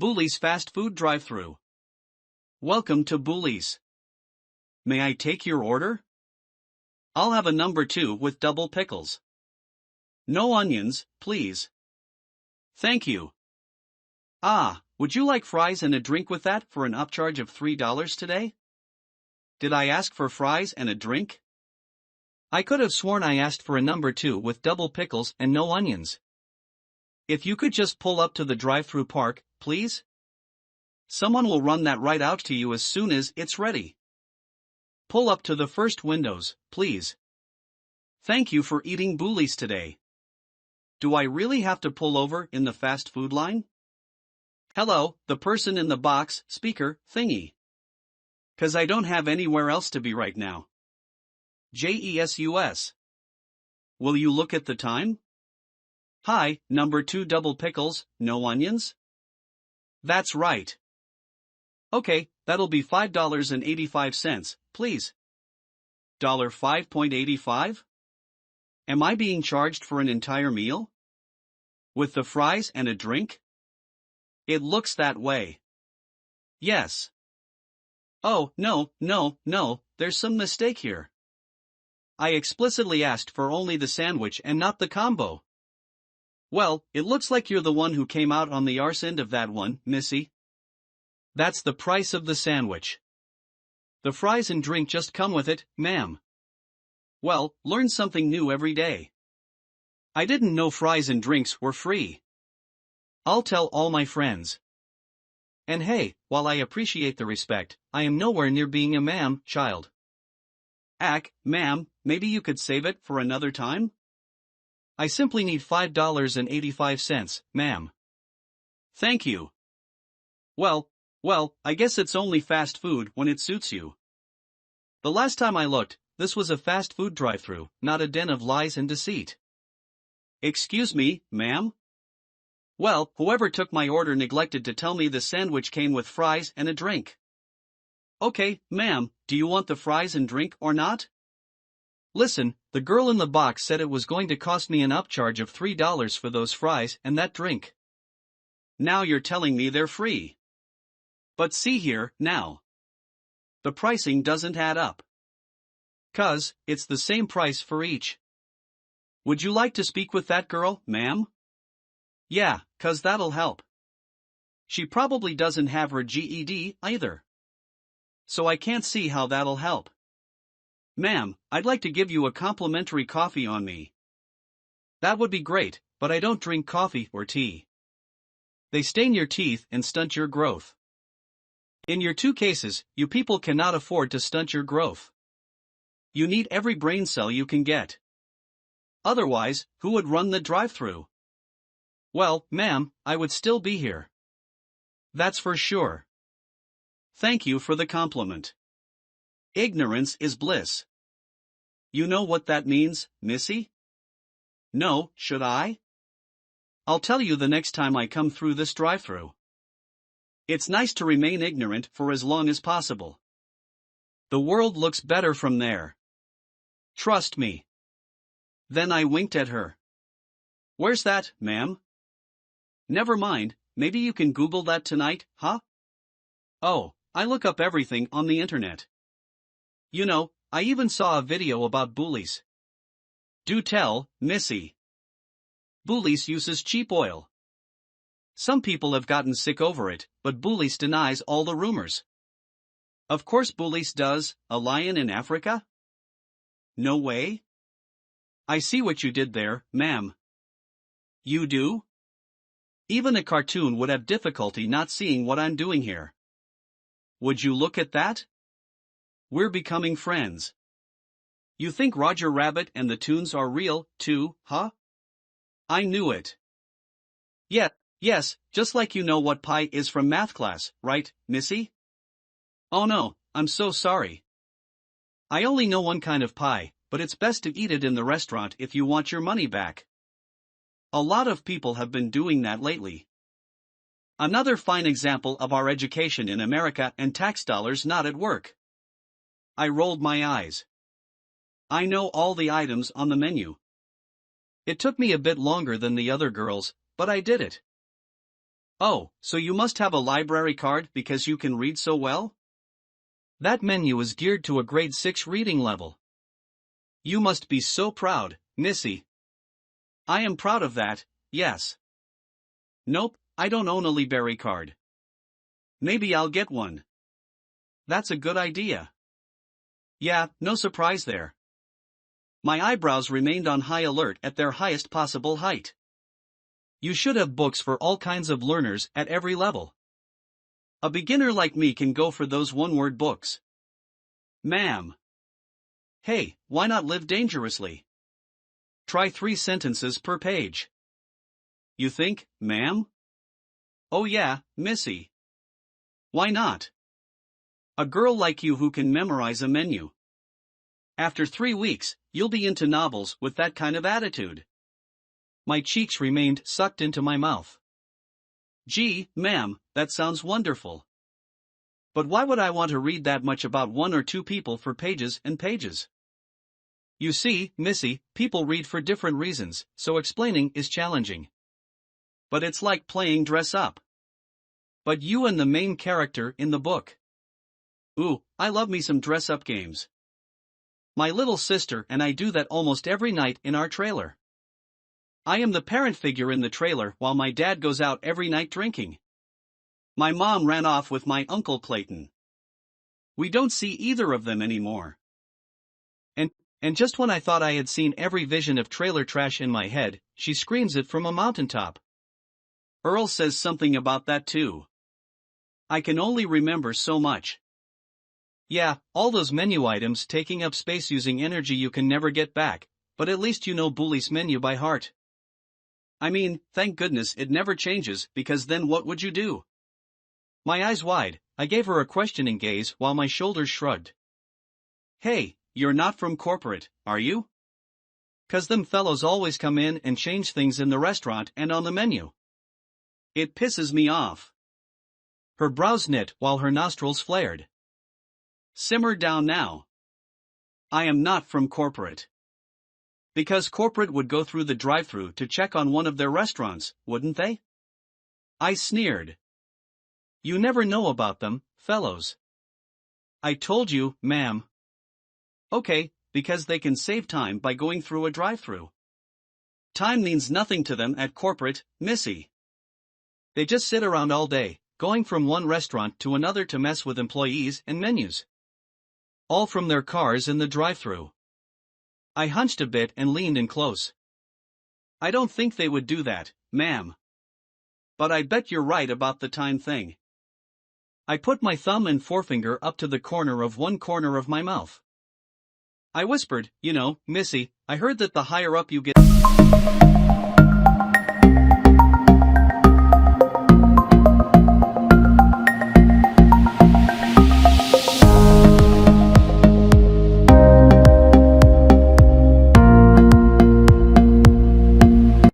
Buly's fast food drive-thru. Welcome to Buly's. May I take your order? I'll have a number 2 with double pickles. No onions, please. Thank you. Ah, would you like fries and a drink with that for an upcharge of $3 today? Did I ask for fries and a drink? I could have sworn I asked for a number 2 with double pickles and no onions. If you could just pull up to the drive-thru park, please? Someone will run that right out to you as soon as it's ready. Pull up to the first windows, please. Thank you for eating Buly's today. Do I really have to pull over in the fast food line? Hello, the person in the box, speaker, thingy. 'Cause I don't have anywhere else to be right now. Jesus. Will you look at the time? Hi, number 2 double pickles, no onions? That's right. Okay, that'll be $5.85, please. $5.85? Am I being charged for an entire meal? With the fries and a drink? It looks that way. Yes. Oh, no, there's some mistake here. I explicitly asked for only the sandwich and not the combo. Well, it looks like you're the one who came out on the arse end of that one, missy. That's the price of the sandwich. The fries and drink just come with it, ma'am. Well, learn something new every day. I didn't know fries and drinks were free. I'll tell all my friends. And hey, while I appreciate the respect, I am nowhere near being a ma'am, child. Ma'am, maybe you could save it for another time? I simply need $5.85, ma'am. Thank you. Well, I guess it's only fast food when it suits you. The last time I looked, this was a fast food drive-thru, not a den of lies and deceit. Excuse me, ma'am? Well, whoever took my order neglected to tell me the sandwich came with fries and a drink. Okay, ma'am, do you want the fries and drink or not? Listen, the girl in the box said it was going to cost me an upcharge of $3 for those fries and that drink. Now you're telling me they're free. But see here, now. The pricing doesn't add up. 'Cause it's the same price for each. Would you like to speak with that girl, ma'am? Yeah, 'cause that'll help. She probably doesn't have her GED either. So I can't see how that'll help. Ma'am, I'd like to give you a complimentary coffee on me. That would be great, but I don't drink coffee or tea. They stain your teeth and stunt your growth. In your 2 cases, you people cannot afford to stunt your growth. You need every brain cell you can get. Otherwise, who would run the drive-thru? Well, ma'am, I would still be here. That's for sure. Thank you for the compliment. Ignorance is bliss. You know what that means, missy? No, should I? I'll tell you the next time I come through this drive-thru. It's nice to remain ignorant for as long as possible. The world looks better from there. Trust me. Then I winked at her. Where's that, ma'am? Never mind, maybe you can Google that tonight, huh? Oh, I look up everything on the internet. You know, I even saw a video about Buly's. Do tell, missy. Buly's uses cheap oil. Some people have gotten sick over it, but Buly's denies all the rumors. Of course Buly's does. A lion in Africa? No way? I see what you did there, ma'am. You do? Even a cartoon would have difficulty not seeing what I'm doing here. Would you look at that? We're becoming friends. You think Roger Rabbit and the tunes are real, too, huh? I knew it. Yes, just like you know what pi is from math class, right, missy? Oh no, I'm so sorry. I only know one kind of pie, but it's best to eat it in the restaurant if you want your money back. A lot of people have been doing that lately. Another fine example of our education in America and tax dollars not at work. I rolled my eyes. I know all the items on the menu. It took me a bit longer than the other girls, but I did it. Oh, so you must have a library card because you can read so well? That menu is geared to a grade 6 reading level. You must be so proud, Missy. I am proud of that, yes. Nope, I don't own a library card. Maybe I'll get one. That's a good idea. Yeah, no surprise there. My eyebrows remained on high alert at their highest possible height. You should have books for all kinds of learners at every level. A beginner like me can go for those one-word books. Ma'am. Hey, why not live dangerously? Try 3 sentences per page. You think, ma'am? Oh yeah, Missy. Why not? A girl like you who can memorize a menu. After 3 weeks, you'll be into novels with that kind of attitude. My cheeks remained sucked into my mouth. Gee, ma'am, that sounds wonderful. But why would I want to read that much about 1 or 2 people for pages and pages? You see, Missy, people read for different reasons, so explaining is challenging. But it's like playing dress up. But you and the main character in the book. Ooh, I love me some dress up games. My little sister and I do that almost every night in our trailer. I am the parent figure in the trailer while my dad goes out every night drinking. My mom ran off with my Uncle Clayton. We don't see either of them anymore. And just when I thought I had seen every vision of trailer trash in my head, she screams it from a mountaintop. Earl says something about that too. I can only remember so much. Yeah, all those menu items taking up space using energy you can never get back, but at least you know Buly's menu by heart. I mean, thank goodness it never changes, because then what would you do? My eyes wide, I gave her a questioning gaze while my shoulders shrugged. Hey, you're not from corporate, are you? 'Cause them fellows always come in and change things in the restaurant and on the menu. It pisses me off. Her brows knit while her nostrils flared. Simmer down now. I am not from corporate. Because corporate would go through the drive-thru to check on one of their restaurants, wouldn't they? I sneered. You never know about them, fellows. I told you, ma'am. Okay, because they can save time by going through a drive-thru. Time means nothing to them at corporate, Missy. They just sit around all day, going from one restaurant to another to mess with employees and menus. All from their cars in the drive-thru. I hunched a bit and leaned in close. I don't think they would do that, ma'am. But I bet you're right about the time thing. I put my thumb and forefinger up to the corner of one corner of my mouth. I whispered, you know, Missy, I heard that the higher up you get...